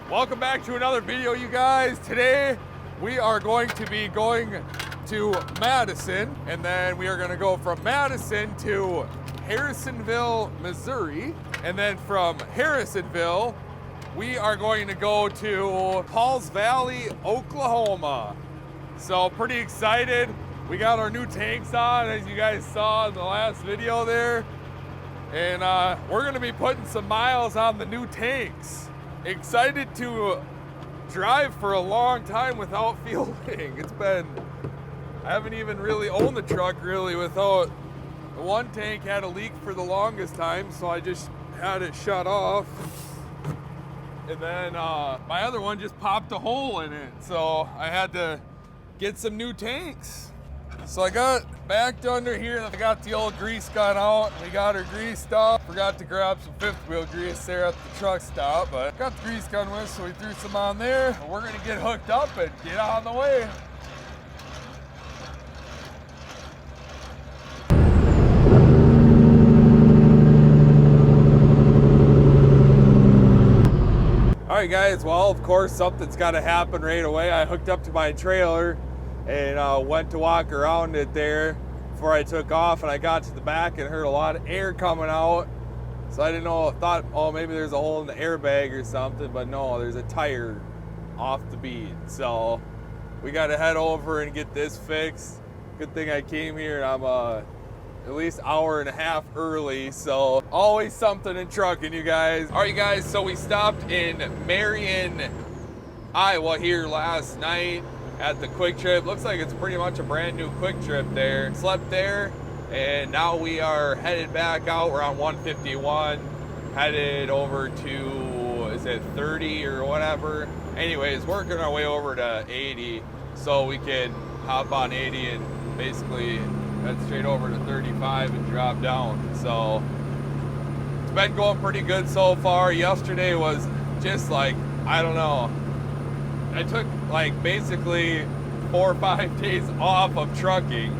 Welcome back to another video, you guys. Today we are going to be going to Madison, and then we are going to go from Madison to Harrisonville, Missouri, and then from Harrisonville we are going to go to Pauls Valley, Oklahoma. So pretty excited. We got our new tanks on, as you guys saw in the last video there, and we're going to be putting some miles on the new tanks. Excited to drive for a long time without fueling. I haven't even really owned the truck really without. The one tank had a leak for the longest time, so I just had it shut off. And then my other one just popped a hole in it, so I had to get some new tanks. So I got backed under here, I got the old grease gun out, we got her greased up. Forgot to grab some fifth wheel grease there at the truck stop, but got the grease gun with, so we threw some on there. We're gonna get hooked up and get on the way. All right guys, well of course something's gotta happen right away. I hooked up to my trailer and went to walk around it there before I took off, and I got to the back and heard a lot of air coming out. So I didn't know, thought, oh, maybe there's a hole in the airbag or something, but no, there's a tire off the bead. So we got to head over and get this fixed. Good thing I came here, and I'm at least hour and a half early, so always something in trucking, you guys. All right, guys, so we stopped in Marion, Iowa here last night at the Quick Trip. Looks like it's pretty much a brand new Quick Trip there. Slept there, and now we are headed back out. We're on 151, headed over to, is it 30 or whatever? Anyways, working our way over to 80 so we can hop on 80 and basically head straight over to 35 and drop down. So it's been going pretty good so far. Yesterday was just like, I don't know, I took like basically 4 or 5 days off of trucking,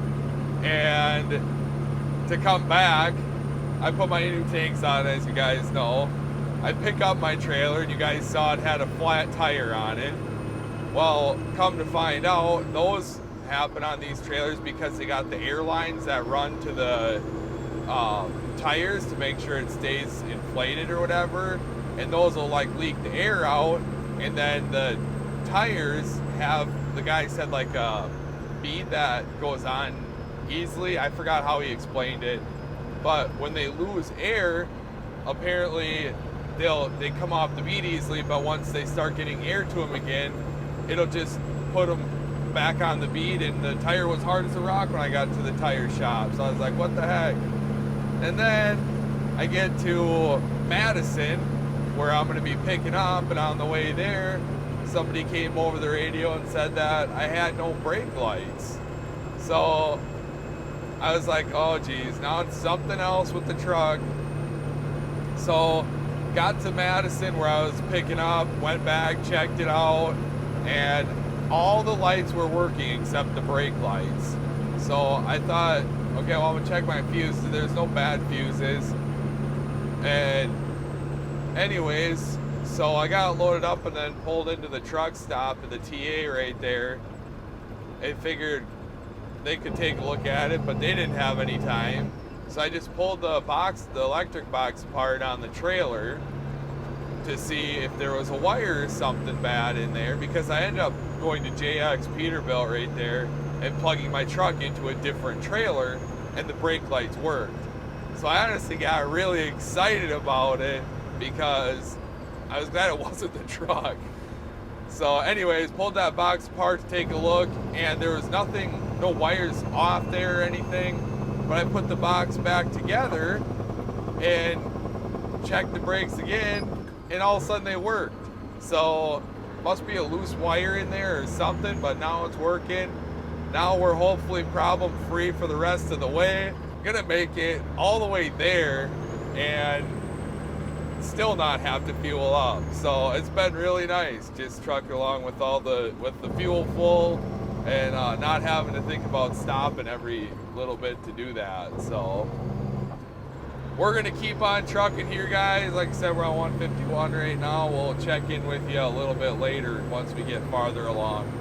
and to come back, I put my new tanks on, as you guys know. I pick up my trailer, and you guys saw it had a flat tire on it. Well, come to find out, those happen on these trailers because they got the air lines that run to the tires to make sure it stays inflated or whatever, and those will like leak the air out, and then the tires have, the guy said, like a bead that goes on easily. I forgot how he explained it, but when they lose air, apparently they come off the bead easily, but once they start getting air to them again, it'll just put them back on the bead. And the tire was hard as a rock when I got to the tire shop, so I was like, what the heck? And then I get to Madison, where I'm going to be picking up, and on the way there somebody came over the radio and said that I had no brake lights. So I was like, oh geez, now it's something else with the truck. So got to Madison where I was picking up, went back, checked it out, and all the lights were working except the brake lights. So I thought, okay, well, I'm gonna check my fuses. There's no bad fuses. And anyways, so I got loaded up and then pulled into the truck stop at the TA right there. I figured they could take a look at it, but they didn't have any time. So I just pulled the electric box apart on the trailer to see if there was a wire or something bad in there, because I ended up going to JX Peterbilt right there and plugging my truck into a different trailer, and the brake lights worked. So I honestly got really excited about it because I was glad it wasn't the truck. So anyways, pulled that box apart to take a look, and there was nothing, no wires off there or anything. But I put the box back together and checked the brakes again, and all of a sudden they worked. So must be a loose wire in there or something, but now it's working. Now we're hopefully problem free for the rest of the way. Gonna make it all the way there and still not have to fuel up. So it's been really nice just trucking along with the fuel full, and not having to think about stopping every little bit to do that. So we're gonna keep on trucking here, guys. Like I said, we're on 151 right now. We'll check in with you a little bit later once we get farther along.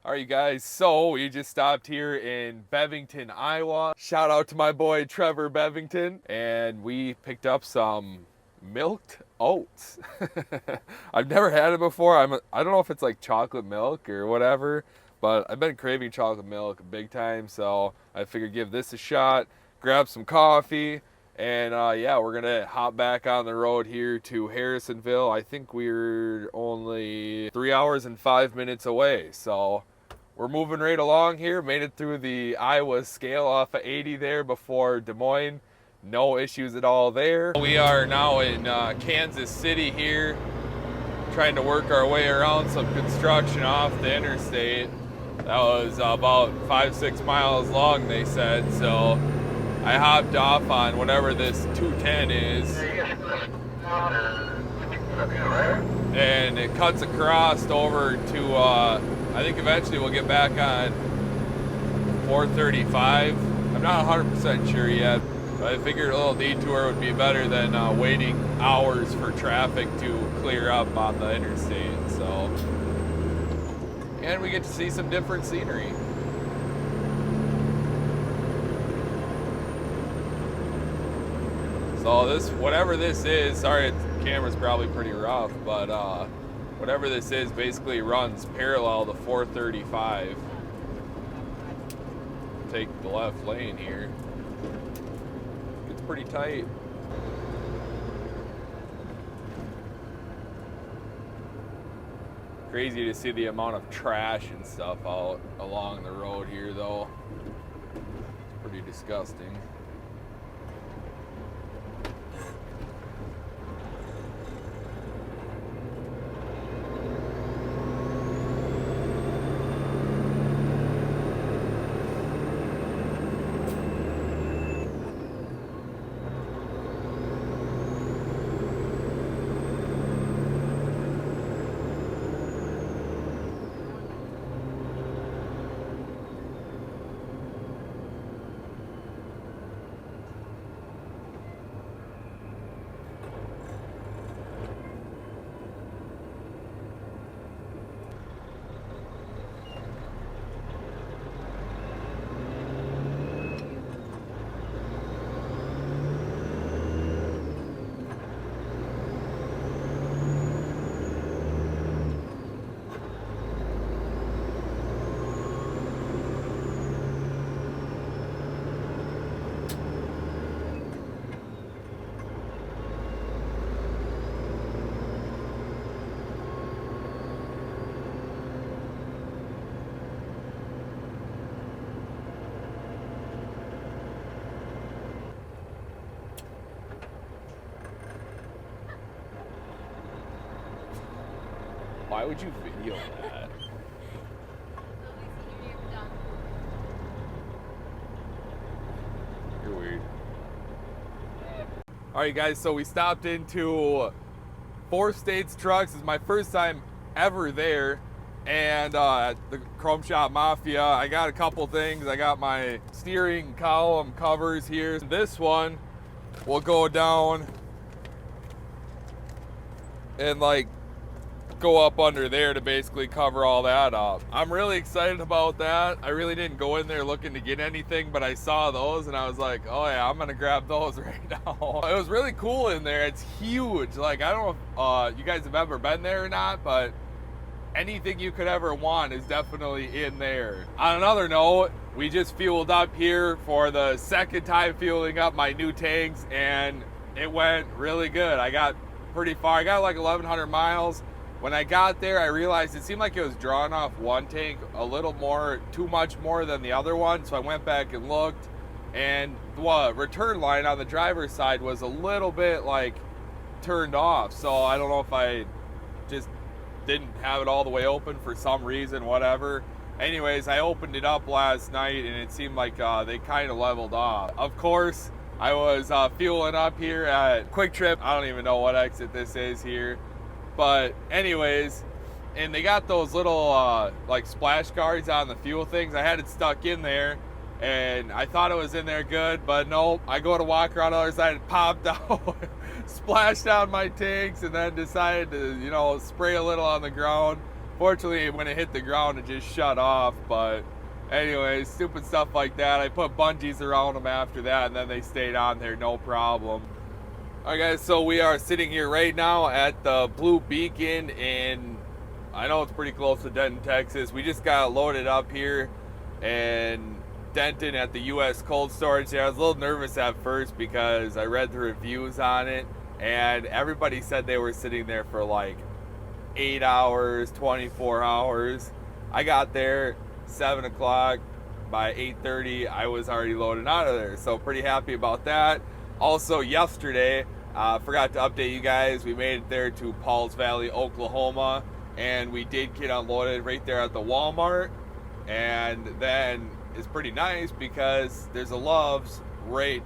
All right, you guys, so we just stopped here in Bevington, Iowa. Shout out to my boy Trevor Bevington, and we picked up some milked oats. I've never had it before. I don't know if it's like chocolate milk or whatever, but I've been craving chocolate milk big time, so I figured give this a shot, grab some coffee, and yeah, we're gonna hop back on the road here to Harrisonville. I think we're only 3 hours and 5 minutes away, so we're moving right along here. Made it through the Iowa scale off of 80 there before Des Moines. No issues at all there. We are now in Kansas City here, trying to work our way around some construction off the interstate. That was about 5-6 miles long, they said, so I hopped off on whatever this 210 is, and it cuts across over to I think eventually we'll get back on 435. I'm not 100% sure yet, but I figured a little detour would be better than waiting hours for traffic to clear up on the interstate. So, and we get to see some different scenery. So this, whatever this is, sorry, the camera's probably pretty rough, but whatever this is basically runs parallel to 435. Take the left lane here. It's pretty tight. Crazy to see the amount of trash and stuff out along the road here, though. It's pretty disgusting. Why would you video that? You're weird. All right, guys, so we stopped into Four States Trucks. This is my first time ever there. And the Chrome Shop Mafia, I got a couple things. I got my steering column covers here. This one will go down and like go up under there to basically cover all that up. I'm really excited about that. I really didn't go in there looking to get anything, but I saw those and I was like, oh yeah, I'm gonna grab those right now. It was really cool in there. It's huge. Like, I don't know if you guys have ever been there or not, but anything you could ever want is definitely in there. On another note, we just fueled up here for the second time fueling up my new tanks, and it went really good. I got pretty far. I got like 1,100 miles. When I got there, I realized it seemed like it was drawing off one tank a little more, too much more than the other one. So I went back and looked, and the return line on the driver's side was a little bit like turned off. So I don't know if I just didn't have it all the way open for some reason, whatever. Anyways, I opened it up last night and it seemed like they kind of leveled off. Of course, I was fueling up here at Quick Trip. I don't even know what exit this is here. But anyways, and they got those little like splash guards on the fuel things. I had it stuck in there and I thought it was in there good, but nope. I go to walk around the other side, it popped out, splashed down my tanks, and then decided to, you know, spray a little on the ground. Fortunately, when it hit the ground, it just shut off. But anyways, stupid stuff like that. I put bungees around them after that, and then they stayed on there, no problem. All right, guys, so we are sitting here right now at the Blue Beacon in, I know it's pretty close to Denton, Texas. We just got loaded up here in Denton at the U.S. cold storage there. I was a little nervous at first because I read the reviews on it, and everybody said they were sitting there for like 8 hours, 24 hours. I got there 7 o'clock. By 8:30, I was already loaded out of there, so pretty happy about that. Also, yesterday, forgot to update you guys, we made it there to Pauls Valley, Oklahoma, and we did get unloaded right there at the Walmart. And then it's pretty nice because there's a Love's right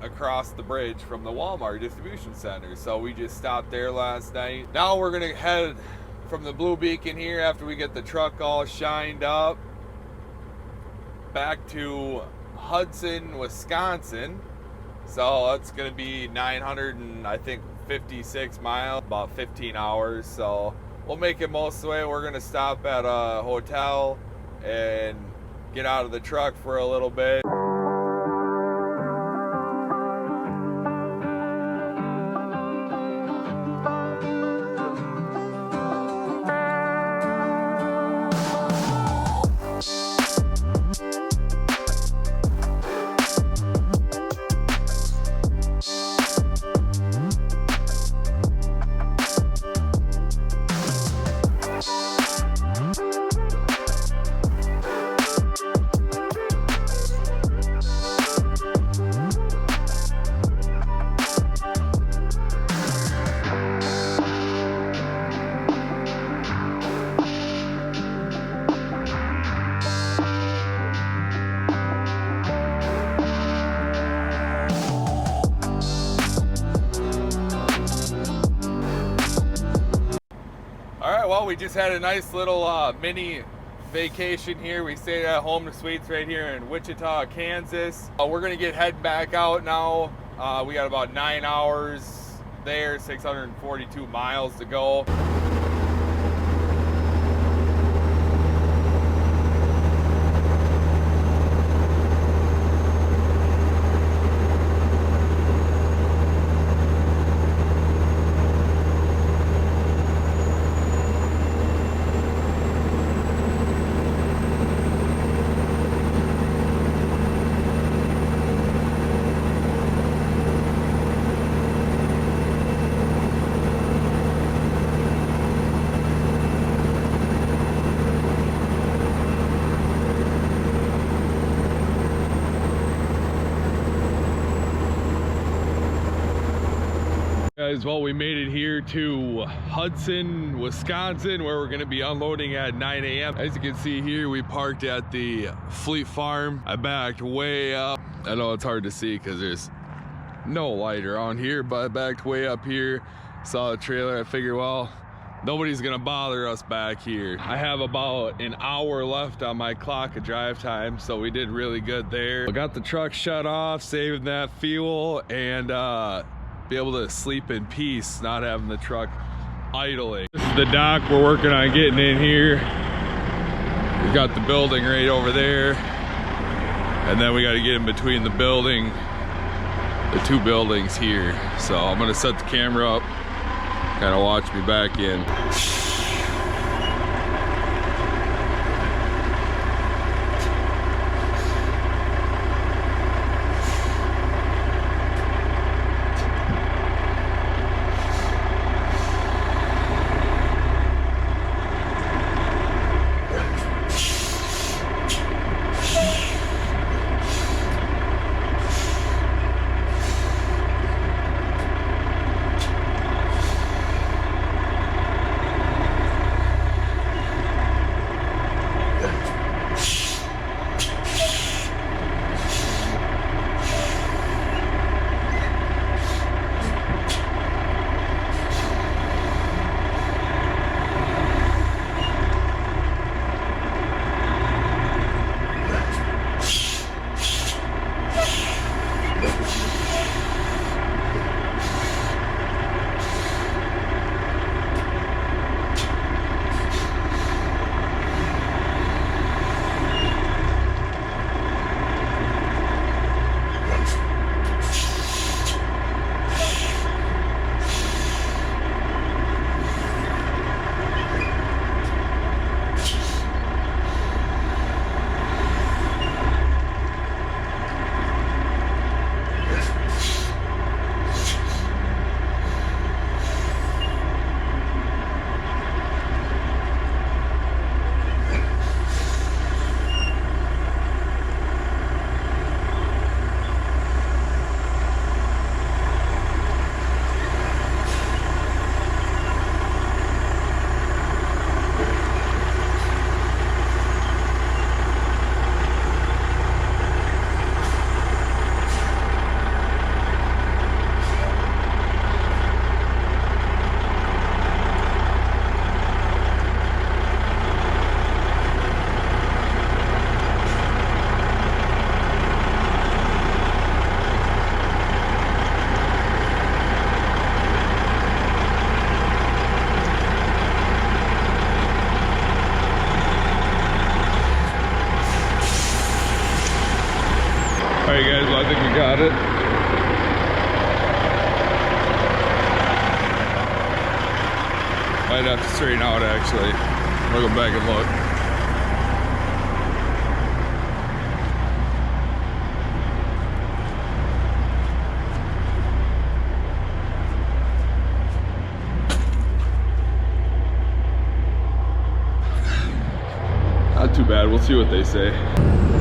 across the bridge from the Walmart distribution center. So we just stopped there last night. Now we're gonna head from the Blue Beacon here after we get the truck all shined up back to Hudson, Wisconsin. So it's gonna be 956 miles, about 15 hours. So we'll make it most of the way. We're gonna stop at a hotel and get out of the truck for a little bit. Well, we just had a nice little mini vacation here. We stayed at Home to Suites right here in Wichita, Kansas. We're gonna get heading back out now. We got about 9 hours there, 642 miles to go. Guys, well, we made it here to Hudson, Wisconsin, where we're going to be unloading at 9 a.m. As you can see here, we parked at the Fleet Farm. I backed way up. I know it's hard to see because there's no light around here, but I backed way up here, saw a trailer. I figured, well, nobody's going to bother us back here. I have about an hour left on my clock of drive time, so we did really good there. I got the truck shut off, saving that fuel, and be able to sleep in peace, not having the truck idling. This is the dock we're working on getting in here. We got the building right over there, and then we got to get in between the building, the two buildings here. So I'm gonna set the camera up, kind of watch me back in. guys. Well, I think we got it. Might have to straighten out actually. I'll go back and look. Not too bad. We'll see what they say.